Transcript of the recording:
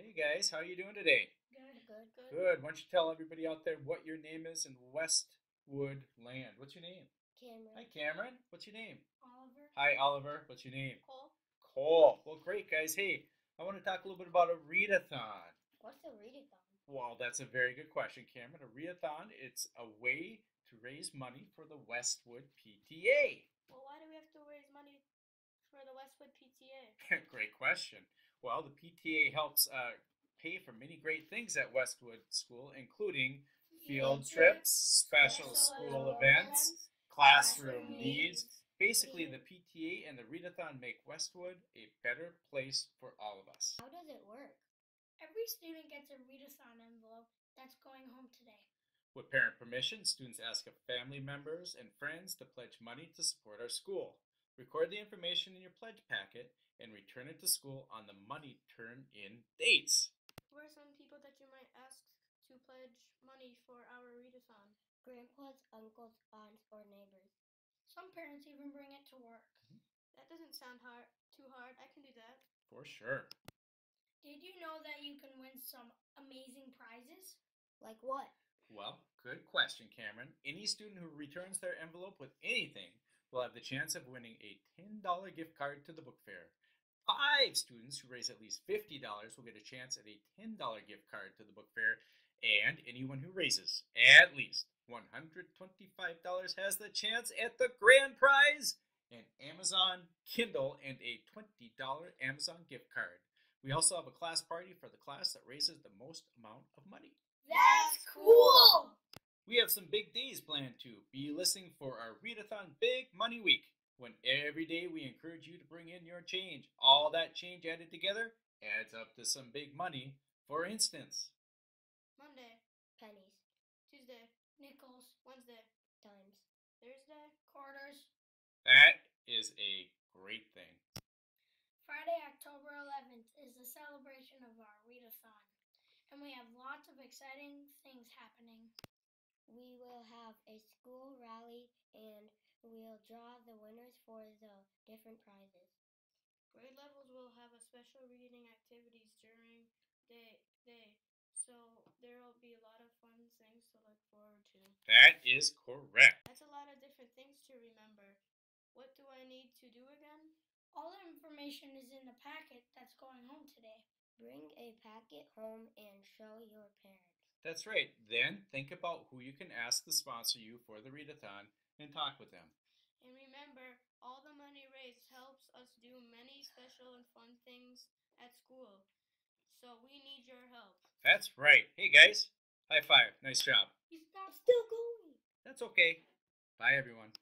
Hey guys, how are you doing today? Good. Good. Good. Why don't you tell everybody out there what your name is in Westwood Land? What's your name? Hi Cameron. Cameron. What's your name? Oliver. Hi Oliver. What's your name? Cole. Cole. Well, great guys. Hey, I want to talk a little bit about a read-a-thon. What's a read-a-thon? Well, that's a very good question, Cameron. A read-a-thon, it's a way to raise money for the Westwood PTA. Well, why do we have to raise money for the Westwood PTA? Great question. Well, the PTA helps pay for many great things at Westwood School, including field trips, special school events, classroom needs. Basically, the PTA and the Read-a-Thon make Westwood a better place for all of us. How does it work? Every student gets a read-a-thon envelope that's going home today. With parent permission, students ask of family members and friends to pledge money to support our school. Record the information in your pledge packet and return it to school on the money turn-in dates. Who are some people that you might ask to pledge money for our read-a-thon? Grandpas, uncles, aunts, or neighbors. Some parents even bring it to work. That doesn't sound too hard. I can do that. For sure. Did you know that you can win some amazing prizes? Like what? Well, good question, Cameron. Any student who returns their envelope with anything will have the chance of winning a $10 gift card to the book fair. 5 students who raise at least $50 will get a chance at a $10 gift card to the book fair, and anyone who raises at least $125 has the chance at the grand prize, an Amazon Kindle and a $20 Amazon gift card. We also have a class party for the class that raises the most amount of money. That's cool! We have some big days planned too. Be listening for our Read-a-Thon Big Money Week, when every day we encourage you to bring in your change. All that change added together adds up to some big money. For instance, Monday, pennies. Tuesday, nickels. Wednesday, dimes. Thursday, quarters. that is a great thing. Friday, October 11th is the celebration of our read-a-thon, and we have lots of exciting things happening. We will have a school rally and we'll draw the winners for the different prizes. Grade levels will have a special reading activities during day, so there will be a lot of fun things to look forward to. That is correct. That's a lot of different things to remember. What do I need to do again? All the information is in the packet that's going home today. Bring a packet home and show your parents. That's right. Then think about who you can ask to sponsor you for the read-a-thon and talk with them. And remember, all the money raised helps us do many special and fun things at school. So we need your help. That's right. Hey guys, high five. Nice job. It's still going. That's okay. Bye everyone.